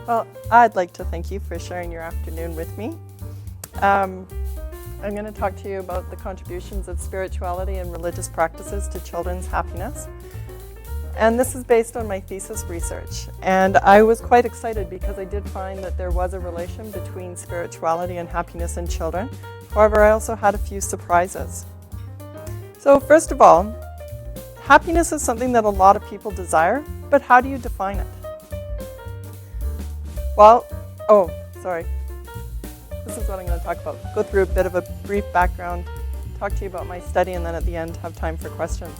Well, I'd like to thank you for sharing your afternoon with me. I'm going to talk to you about the contributions of spirituality and religious practices to children's happiness. And this is based on my thesis research. And I was quite excited because I did find that there was a relation between spirituality and happiness in children. However, I also had a few surprises. So first of all, happiness is something that a lot of people desire, but how do you define it? Well, this is what I'm going to talk about. Go through a bit of a brief background, talk to you about my study, and then at the end have time for questions.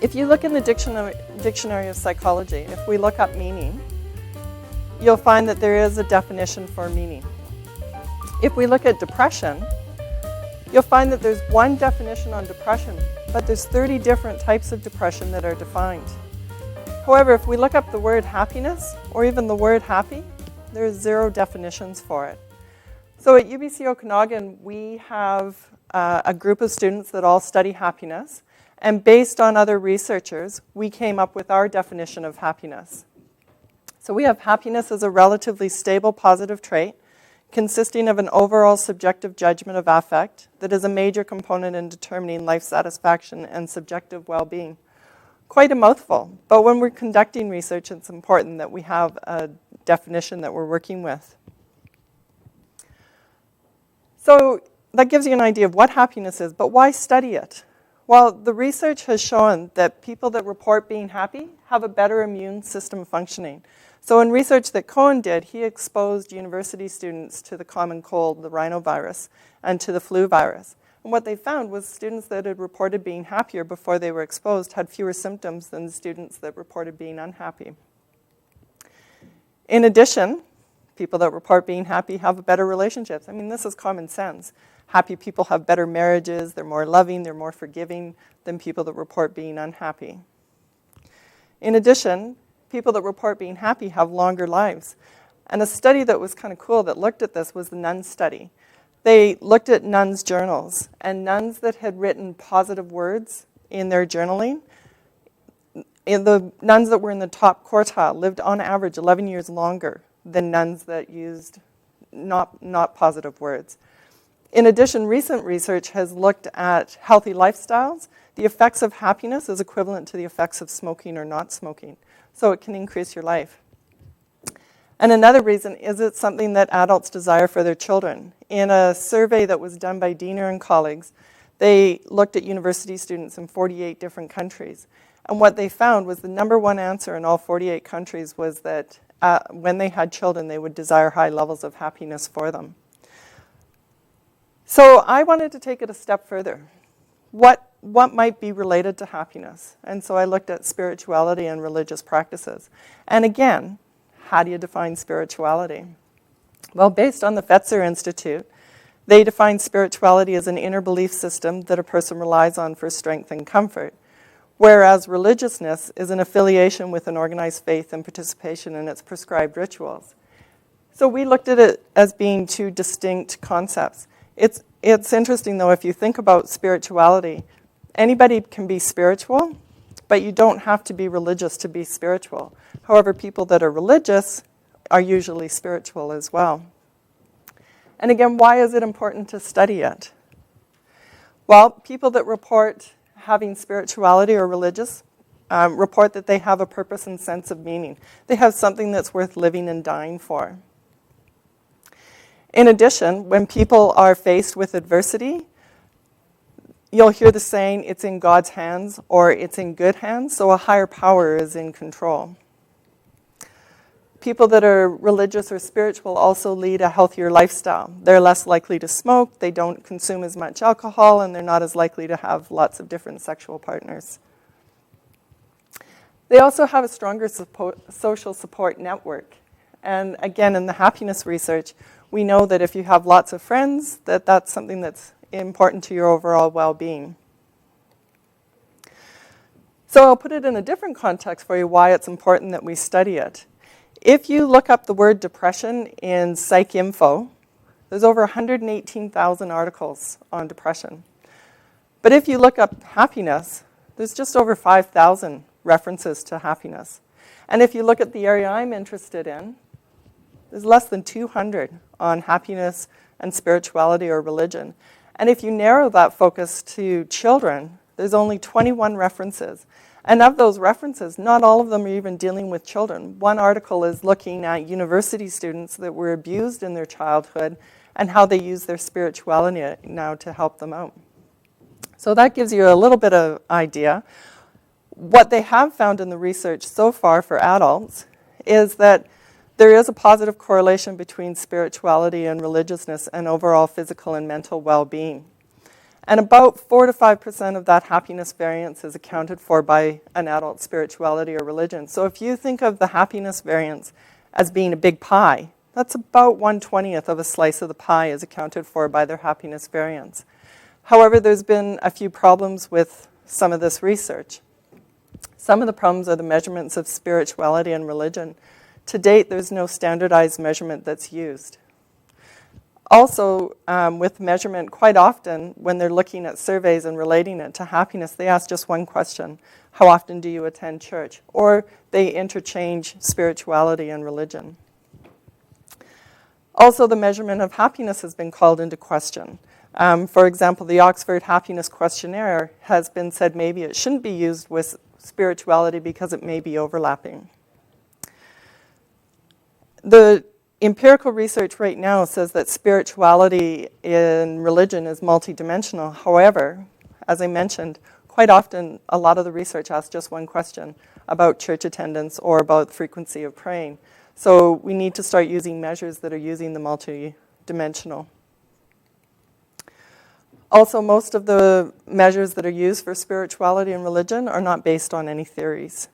If you look in the dictionary of psychology, if we look up meaning, you'll find that there is a definition for meaning. If we look at depression, you'll find that there's one definition on depression, but there's 30 different types of depression that are defined. However, if we look up the word happiness, or even the word happy, there's 0 definitions for it. So at UBC Okanagan, we have a group of students that all study happiness, and based on other researchers, we came up with our definition of happiness. So we have happiness as a relatively stable positive trait, consisting of an overall subjective judgment of affect that is a major component in determining life satisfaction and subjective well-being. Quite a mouthful, but when we're conducting research, it's important that we have a definition that we're working with. So that gives you an idea of what happiness is, but why study it? Well, the research has shown that people that report being happy have a better immune system functioning. So in research that Cohen did, he exposed university students to the common cold, the rhinovirus, and to the flu virus. And what they found was students that had reported being happier before they were exposed had fewer symptoms than the students that reported being unhappy. In addition, people that report being happy have better relationships. I mean, this is common sense. Happy people have better marriages, they're more loving, they're more forgiving than people that report being unhappy. In addition, people that report being happy have longer lives. And a study that was kind of cool that looked at this was the nun study. They looked at nuns' journals, and nuns that had written positive words in their journaling, the nuns that were in the top quartile lived on average 11 years longer than nuns that used not positive words. In addition, recent research has looked at healthy lifestyles. The effects of happiness is equivalent to the effects of smoking or not smoking, so it can increase your life. And another reason is it's something that adults desire for their children. In a survey that was done by Diener and colleagues, they looked at university students in 48 different countries. And what they found was the number one answer in all 48 countries was that when they had children, they would desire high levels of happiness for them. So I wanted to take it a step further. What might be related to happiness? And so I looked at spirituality and religious practices. And again, how do you define spirituality? Well, based on the Fetzer Institute, they define spirituality as an inner belief system that a person relies on for strength and comfort, whereas religiousness is an affiliation with an organized faith and participation in its prescribed rituals. So we looked at it as being 2 distinct concepts. It's interesting, though, if you think about spirituality, anybody can be spiritual, but you don't have to be religious to be spiritual. However, people that are religious are usually spiritual as well. And again, why is it important to study it? Well, people that report having spirituality or religious report that they have a purpose and sense of meaning. They have something that's worth living and dying for. In addition, when people are faced with adversity, you'll hear the saying, it's in God's hands or it's in good hands, so a higher power is in control. People that are religious or spiritual also lead a healthier lifestyle. They're less likely to smoke, they don't consume as much alcohol, and they're not as likely to have lots of different sexual partners. They also have a stronger social support network. And again, in the happiness research, we know that if you have lots of friends, that's something that's important to your overall well-being. So I'll put it in a different context for you why it's important that we study it. If you look up the word depression in PsycInfo, there's over 118,000 articles on depression. But if you look up happiness, there's just over 5,000 references to happiness. And if you look at the area I'm interested in, there's less than 200 on happiness and spirituality or religion. And if you narrow that focus to children, there's only 21 references. And of those references, not all of them are even dealing with children. One article is looking at university students that were abused in their childhood and how they use their spirituality now to help them out. So that gives you a little bit of idea. What they have found in the research so far for adults is that there is a positive correlation between spirituality and religiousness and overall physical and mental well-being. And about 4 to 5% of that happiness variance is accounted for by an adult's spirituality or religion. So if you think of the happiness variance as being a big pie, that's about 1/20th of a slice of the pie is accounted for by their happiness variance. However, there's been a few problems with some of this research. Some of the problems are the measurements of spirituality and religion. To date, there's no standardized measurement that's used. Also, with measurement, quite often, when they're looking at surveys and relating it to happiness, they ask just one question: how often do you attend church? Or they interchange spirituality and religion. Also, the measurement of happiness has been called into question. For example, the Oxford Happiness Questionnaire has been said maybe it shouldn't be used with spirituality because it may be overlapping. The empirical research right now says that spirituality in religion is multidimensional. However, as I mentioned, quite often a lot of the research asks just one question about church attendance or about the frequency of praying. So we need to start using measures that are using the multidimensional. Also, most of the measures that are used for spirituality and religion are not based on any theories.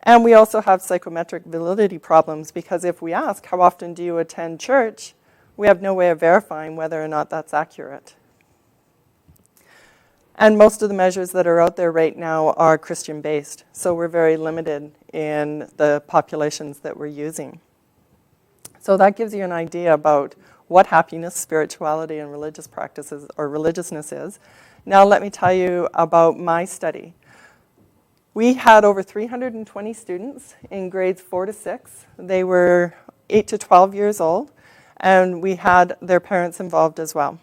And we also have psychometric validity problems because if we ask, how often do you attend church, we have no way of verifying whether or not that's accurate. And most of the measures that are out there right now are Christian-based, so we're very limited in the populations that we're using. So that gives you an idea about what happiness, spirituality, and religious practices or religiousness is. Now let me tell you about my study. We had over 320 students in grades 4 to 6. They were 8 to 12 years old, and we had their parents involved as well.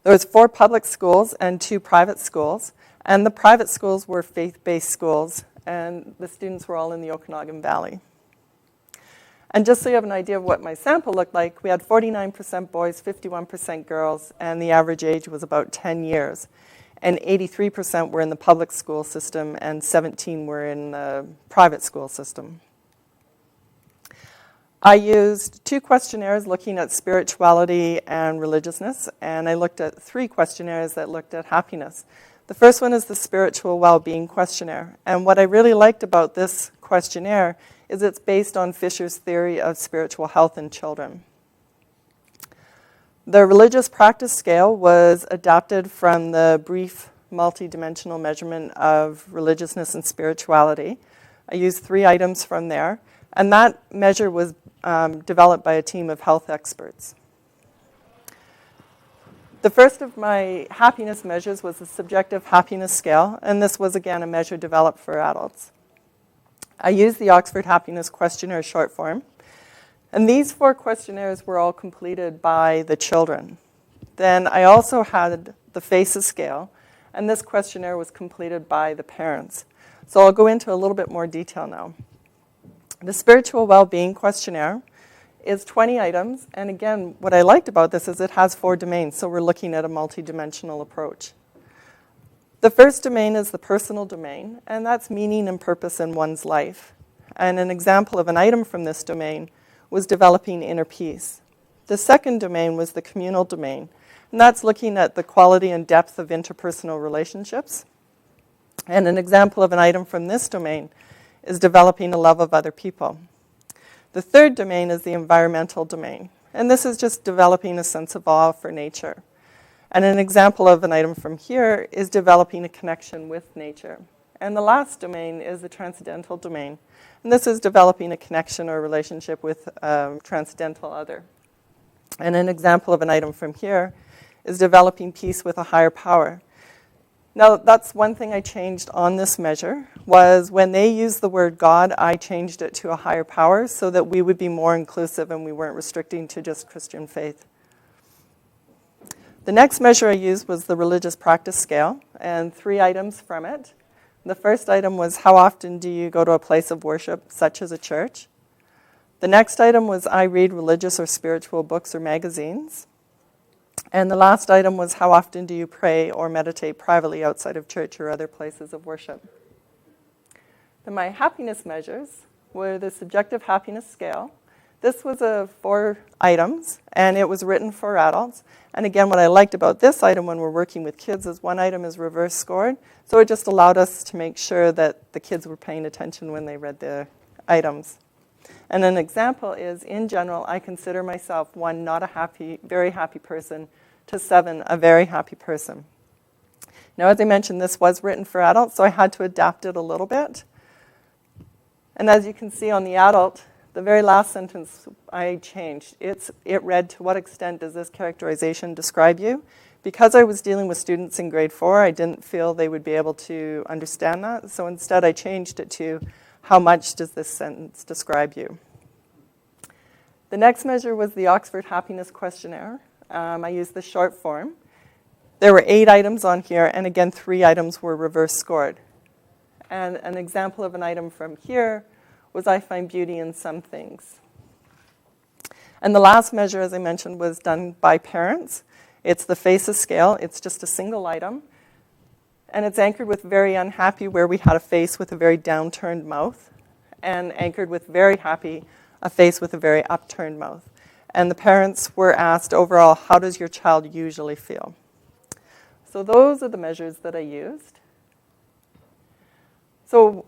There was 4 public schools and 2 private schools, and the private schools were faith-based schools, and the students were all in the Okanagan Valley. And just so you have an idea of what my sample looked like, we had 49% boys, 51% girls, and the average age was about 10 years. And 83% were in the public school system, and 17% were in the private school system. I used 2 questionnaires looking at spirituality and religiousness, and I looked at 3 questionnaires that looked at happiness. The first one is the Spiritual Well-Being Questionnaire, and what I really liked about this questionnaire is it's based on Fisher's theory of spiritual health in children. The religious practice scale was adapted from the brief multidimensional measurement of religiousness and spirituality. I used 3 items from there, and that measure was developed by a team of health experts. The first of my happiness measures was the subjective happiness scale, and this was again a measure developed for adults. I used the Oxford Happiness Questionnaire short form. And these 4 questionnaires were all completed by the children. Then I also had the FACES scale, and this questionnaire was completed by the parents. So I'll go into a little bit more detail now. The Spiritual Well-Being Questionnaire is 20 items, and again, what I liked about this is it has 4 domains, so we're looking at a multidimensional approach. The first domain is the personal domain, and that's meaning and purpose in one's life. And an example of an item from this domain was developing inner peace. The second domain was the communal domain, and that's looking at the quality and depth of interpersonal relationships. And an example of an item from this domain is developing a love of other people. The third domain is the environmental domain, and this is just developing a sense of awe for nature. And an example of an item from here is developing a connection with nature. And the last domain is the transcendental domain. And this is developing a connection or relationship with a transcendental other. And an example of an item from here is developing peace with a higher power. Now, that's one thing I changed on this measure, was when they used the word God, I changed it to a higher power so that we would be more inclusive and we weren't restricting to just Christian faith. The next measure I used was the religious practice scale, and 3 items from it. The first item was, how often do you go to a place of worship, such as a church? The next item was, I read religious or spiritual books or magazines. And the last item was, how often do you pray or meditate privately outside of church or other places of worship? Then my happiness measures were the subjective happiness scale. This was 4 items, and it was written for adults. And again, what I liked about this item when we're working with kids is one item is reverse scored. So it just allowed us to make sure that the kids were paying attention when they read the items. And an example is, in general, I consider myself 1, not a very happy person, to 7, a very happy person. Now, as I mentioned, this was written for adults, so I had to adapt it a little bit. And as you can see on the adult, the very last sentence I changed. It read, to what extent does this characterization describe you? Because I was dealing with students in grade 4, I didn't feel they would be able to understand that. So instead, I changed it to, how much does this sentence describe you? The next measure was the Oxford Happiness Questionnaire. I used the short form. There were 8 items on here, and again, 3 items were reverse scored. And an example of an item from here was, I find beauty in some things. And the last measure, as I mentioned, was done by parents. It's the FACES scale. It's just a single item. And it's anchored with very unhappy, where we had a face with a very downturned mouth, and anchored with very happy, a face with a very upturned mouth. And the parents were asked, overall, how does your child usually feel? So those are the measures that I used. So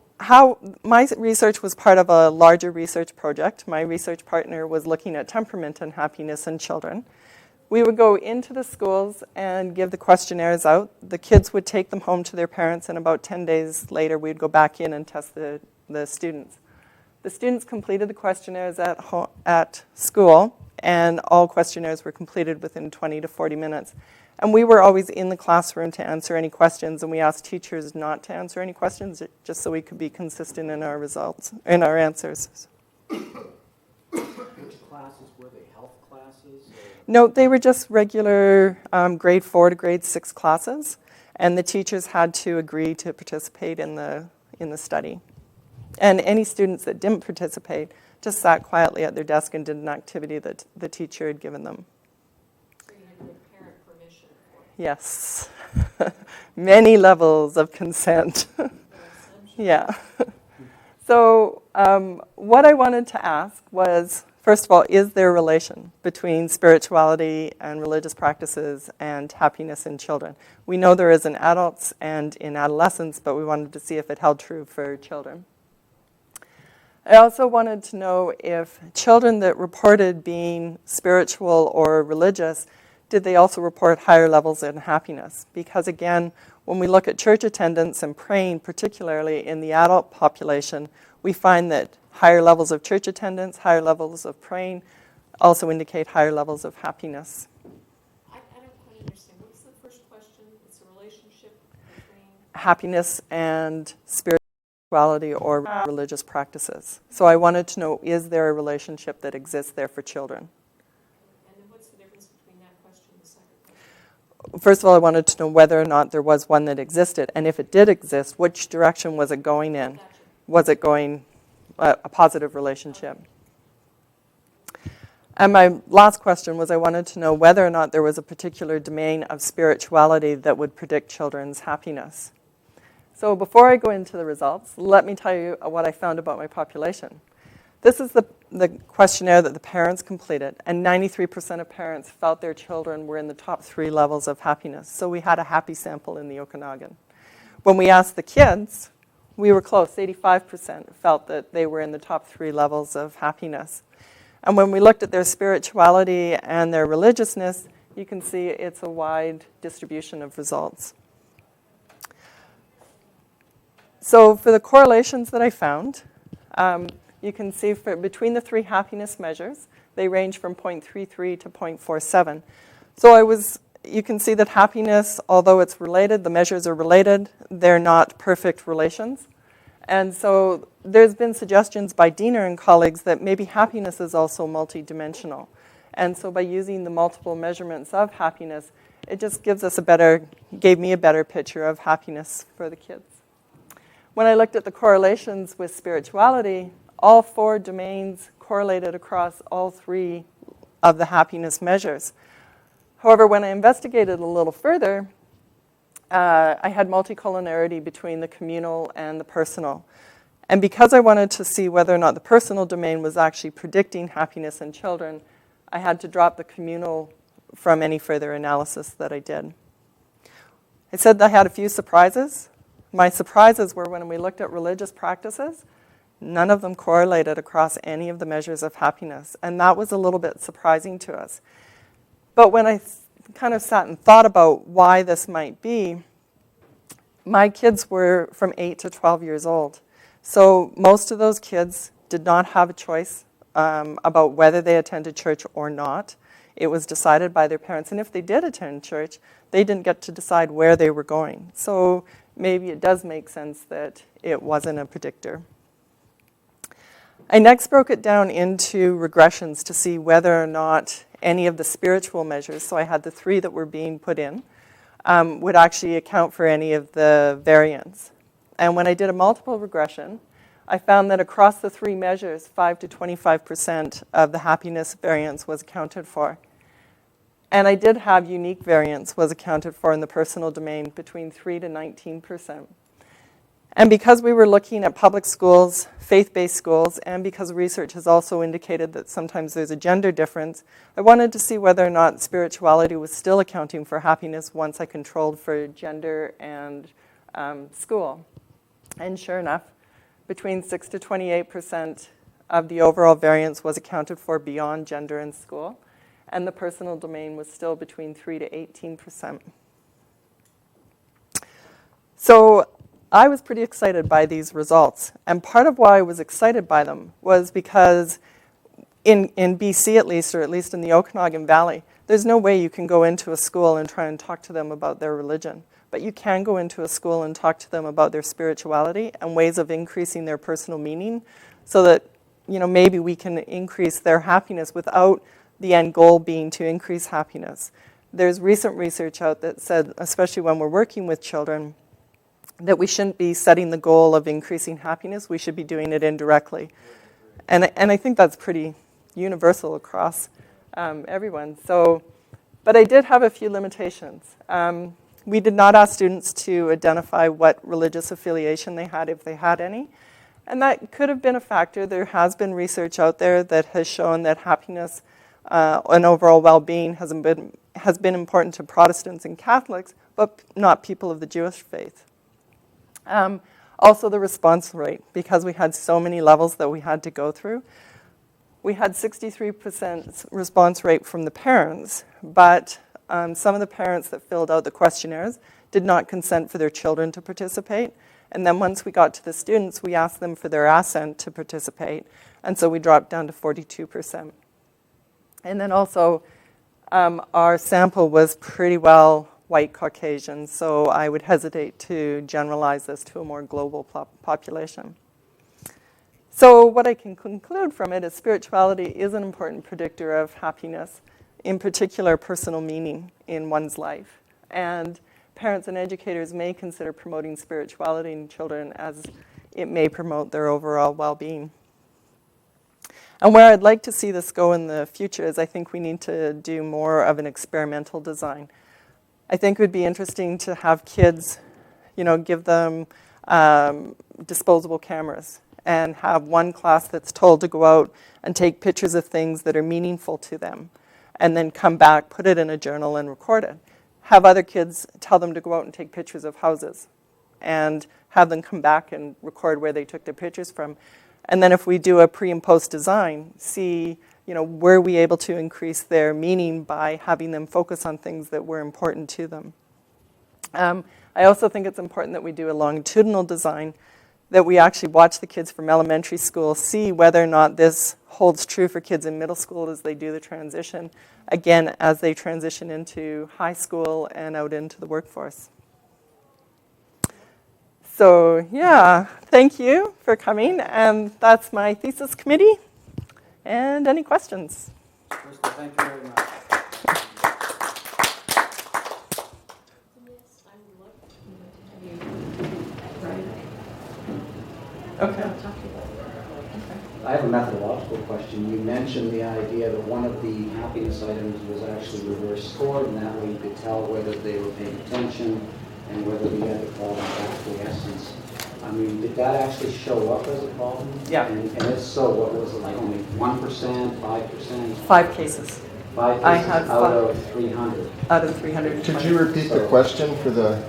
my research was part of a larger research project. My research partner was looking at temperament and happiness in children. We would go into the schools and give the questionnaires out. The kids would take them home to their parents, and about 10 days later, we'd go back in and test the students. The students completed the questionnaires at school, and all questionnaires were completed within 20 to 40 minutes. And we were always in the classroom to answer any questions, and we asked teachers not to answer any questions, just so we could be consistent in our results, in our answers. Which classes were they? Health classes? No, they were just regular grade 4 to grade 6 classes, and the teachers had to agree to participate in the study. And any students that didn't participate just sat quietly at their desk and did an activity that the teacher had given them. So you had to get parent permission for it. Yes. Many levels of consent. Yeah. So what I wanted to ask was, first of all, is there a relation between spirituality and religious practices and happiness in children? We know there is in adults and in adolescents, but we wanted to see if it held true for children. I also wanted to know if children that reported being spiritual or religious, did they also report higher levels in happiness? Because again, when we look at church attendance and praying, particularly in the adult population, we find that higher levels of church attendance, higher levels of praying, also indicate higher levels of happiness. I don't quite understand. What's the first question? It's a relationship between Happiness and spirituality or religious practices. So I wanted to know, is there a relationship that exists there for children? And then what's the difference between that question and the second question? First of all, I wanted to know whether or not there was one that existed, and if it did exist, which direction was it going in? Gotcha. Was it going a positive relationship? And my last question was, I wanted to know whether or not there was a particular domain of spirituality that would predict children's happiness. So before I go into the results, let me tell you what I found about my population. This is the questionnaire that the parents completed, and 93% of parents felt their children were in the top 3 levels of happiness. So we had a happy sample in the Okanagan. When we asked the kids, we were close. 85% felt that they were in the top 3 levels of happiness. And when we looked at their spirituality and their religiousness, you can see it's a wide distribution of results. So for the correlations that I found, you can see between the 3 happiness measures, they range from 0.33 to 0.47. So I was you can see that happiness, although it's related, the measures are related, they're not perfect relations. And so there's been suggestions by Diener and colleagues that maybe happiness is also multidimensional. And so by using the multiple measurements of happiness, it just gave me a better picture of happiness for the kids. When I looked at the correlations with spirituality, all 4 domains correlated across all 3 of the happiness measures. However, when I investigated a little further, I had multicollinearity between the communal and the personal. And because I wanted to see whether or not the personal domain was actually predicting happiness in children, I had to drop the communal from any further analysis that I did. I said I had a few surprises. My surprises were when we looked at religious practices, none of them correlated across any of the measures of happiness. And that was a little bit surprising to us. But when I kind of sat and thought about why this might be, my kids were from 8 to 12 years old. So most of those kids did not have a choice about whether they attended church or not. It was decided by their parents. And if they did attend church, they didn't get to decide where they were going. So maybe it does make sense that it wasn't a predictor. I next broke it down into regressions to see whether or not any of the spiritual measures, so I had the 3 that were being put in, would actually account for any of the variance. And when I did a multiple regression, I found that across the 3 measures, 5 to 25% of the happiness variance was accounted for. And I did have unique variance was accounted for in the personal domain between 3 to 19%. And because we were looking at public schools, faith-based schools, and because research has also indicated that sometimes there's a gender difference, I wanted to see whether or not spirituality was still accounting for happiness once I controlled for gender and school. And sure enough, between 6 to 28% of the overall variance was accounted for beyond gender and school, and the personal domain was still between 3 to 18%. So I was pretty excited by these results. And part of why I was excited by them was because in BC at least, or at least in the Okanagan Valley, there's no way you can go into a school and try and talk to them about their religion. But you can go into a school and talk to them about their spirituality and ways of increasing their personal meaning so that, maybe we can increase their happiness without the end goal being to increase happiness. There's recent research out that said, especially when we're working with children, that we shouldn't be setting the goal of increasing happiness. We should be doing it indirectly. And I think that's pretty universal across everyone. But I did have a few limitations. We did not ask students to identify what religious affiliation they had, if they had any. And that could have been a factor. There has been research out there that has shown that happiness and overall well-being has been important to Protestants and Catholics, but not people of the Jewish faith. Also the response rate, because we had so many levels that we had to go through. We had 63% response rate from the parents, but some of the parents that filled out the questionnaires did not consent for their children to participate. And then once we got to the students, we asked them for their assent to participate. And so we dropped down to 42%. And then also our sample was pretty well white Caucasian, so I would hesitate to generalize this to a more global population. So what I can conclude from it is spirituality is an important predictor of happiness, in particular personal meaning in one's life. And parents and educators may consider promoting spirituality in children as it may promote their overall well-being. And where I'd like to see this go in the future is I think we need to do more of an experimental design. I think it would be interesting to have kids, give them disposable cameras and have one class that's told to go out and take pictures of things that are meaningful to them and then come back, put it in a journal and record it. Have other kids tell them to go out and take pictures of houses and have them come back and record where they took their pictures from. And then if we do a pre and post design, see, were we able to increase their meaning by having them focus on things that were important to them. I also think it's important that we do a longitudinal design that we actually watch the kids from elementary school, see whether or not this holds true for kids in middle school as they do the transition, again, as they transition into high school and out into the workforce. So, yeah, thank you for coming, and that's my thesis committee. And any questions? Crystal, thank you very much. Yes, I would love to have you. Okay. I'll talk to you about it. I have a methodological question. You mentioned the idea that one of the happiness items was actually reverse scored, and that way you could tell whether they were paying attention and whether they had the problem of acquiescence. I mean, did that actually show up as a problem? Yeah. And if so, what was it, like only 1%, 5%? 5 cases 5 cases I had out five. of 300. out of 320. Could you repeat the question for the?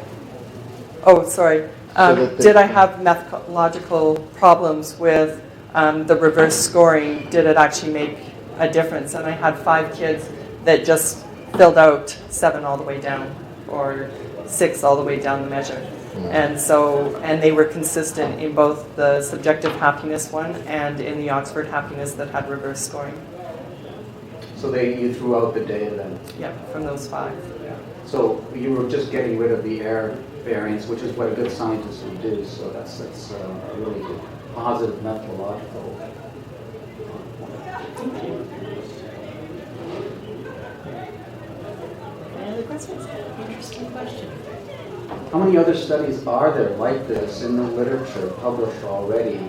Oh, sorry. that they- Did I have methodological problems with the reverse scoring? Did it actually make a difference? And I had 5 kids that just filled out 7 all the way down, or 6 all the way down the measure. And they were consistent in both the subjective happiness one and in the Oxford Happiness that had reverse scoring. So you threw out the data then? Yeah, from those 5. Yeah. So you were just getting rid of the error variance, which is what a good scientist would do. So that's a really good, positive methodological. Thank you. Any other questions? Interesting question. How many other studies are there like this in the literature published already,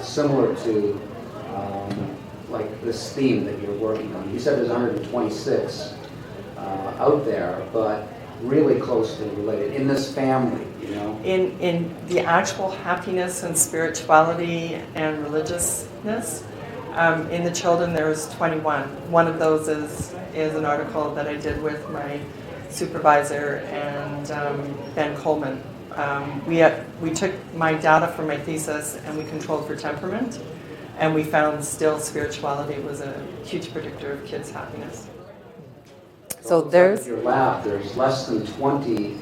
similar to like this theme that you're working on? You said there's 126 out there, but really closely related in this family, you know? In the actual happiness and spirituality and religiousness, in the children there was 21. One of those is an article that I did with my supervisor and Ben Coleman. We took my data from my thesis and we controlled for temperament, and we found still spirituality was a huge predictor of kids' happiness. So there's your lab, there's less than 20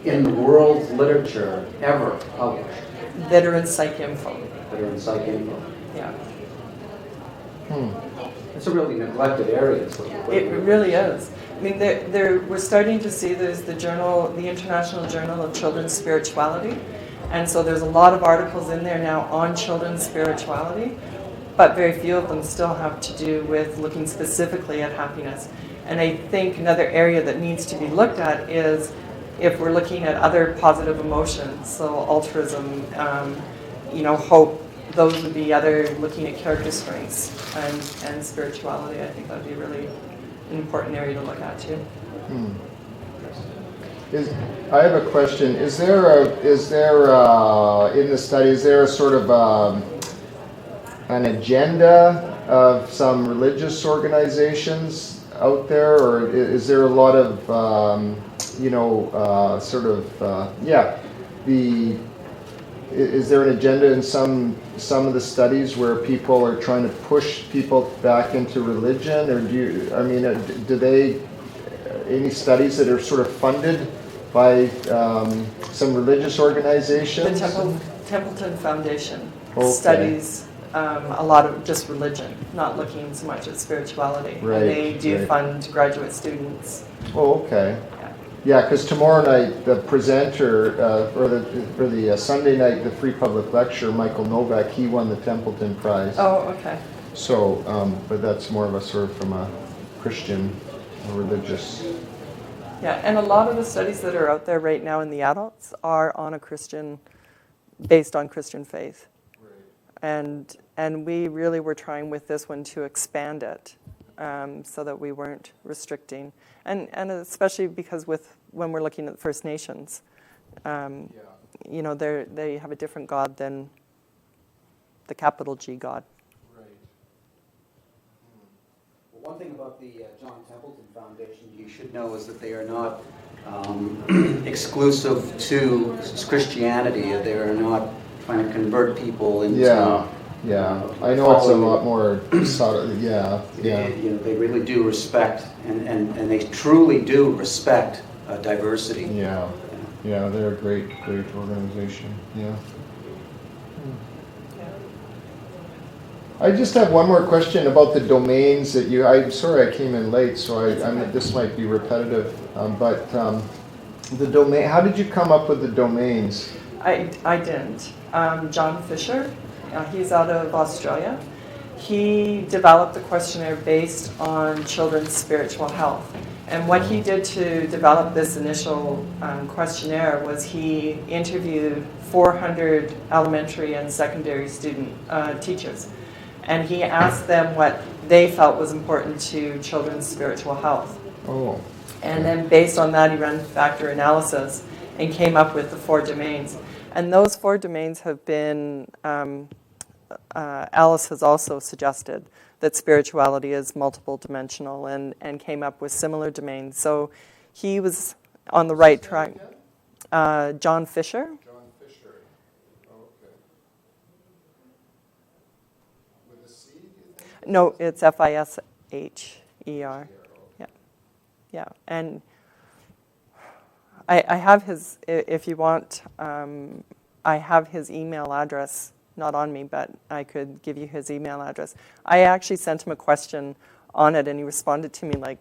in the world's literature ever published that are in PsycInfo. that are in PsycInfo. Yeah, It's a really neglected area. So it really is. I mean, we're starting to see there's the International Journal of Children's Spirituality, and so there's a lot of articles in there now on children's spirituality, but very few of them still have to do with looking specifically at happiness. And I think another area that needs to be looked at is if we're looking at other positive emotions, so altruism, hope, those would be other looking at character strengths and spirituality. I think that would be really an important area to look at too. I have a question. Is there in the study, is there a sort of an agenda of some religious organizations out there, or is there a lot of is there an agenda in some of the studies where people are trying to push people back into religion, or do they any studies that are sort of funded by some religious organizations? The Templeton Foundation Okay. studies a lot of just religion, not looking so much at spirituality. Right, And they do right. fund graduate students. Oh, okay. Yeah. Yeah, because tomorrow night the presenter for the Sunday night, the free public lecture, Michael Novak, he won the Templeton Prize. Oh, okay. So, but that's more of a sort of from a Christian, a religious. Yeah, and a lot of the studies that are out there right now in the adults are on based on Christian faith. Right. And we really were trying with this one to expand it so that we weren't restricting. And especially because when we're looking at the First Nations, they have a different God than the capital G God. Right. Well, one thing about the John Templeton Foundation you should know is that they are not exclusive to Christianity. They are not trying to convert people into... Yeah, I know it's a lot more subtle. Yeah. They really do respect, and they truly do respect diversity. Yeah, they're a great organization. Yeah. I just have one more question about the domains that you, I'm sorry I came in late, so this might be repetitive, but the domain, how did you come up with the domains? I didn't. John Fisher, he's out of Australia. He developed the questionnaire based on children's spiritual health. And what he did to develop this initial questionnaire was he interviewed 400 elementary and secondary teachers. And he asked them what they felt was important to children's spiritual health. Oh. And then based on that, he ran factor analysis and came up with the 4 domains. And those 4 domains have been, Alice has also suggested that spirituality is multiple dimensional and came up with similar domains. So he was on the right track. John Fisher. John Fisher. Oh, okay. With a C, do you think? No, it's Fisher. Yeah, and I have his, if you want, I have his email address, not on me, but I could give you his email address. I actually sent him a question on it, and he responded to me like,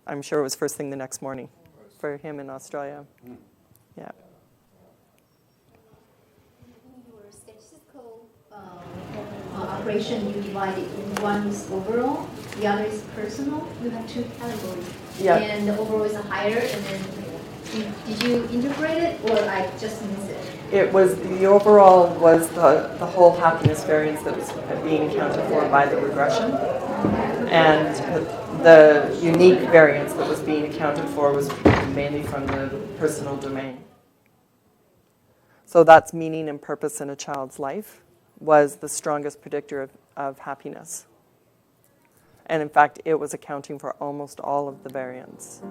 I'm sure it was first thing the next morning for him in Australia. Yeah. In your statistical operation, you divide it. One is overall, the other is personal. You have 2 categories. Yeah. And the overall is higher, and then did you integrate it, or I just missed it? It was, the overall was the whole happiness variance that was being accounted for by the regression. And the unique variance that was being accounted for was mainly from the personal domain. So that's meaning and purpose in a child's life was the strongest predictor of happiness. And in fact, it was accounting for almost all of the variance.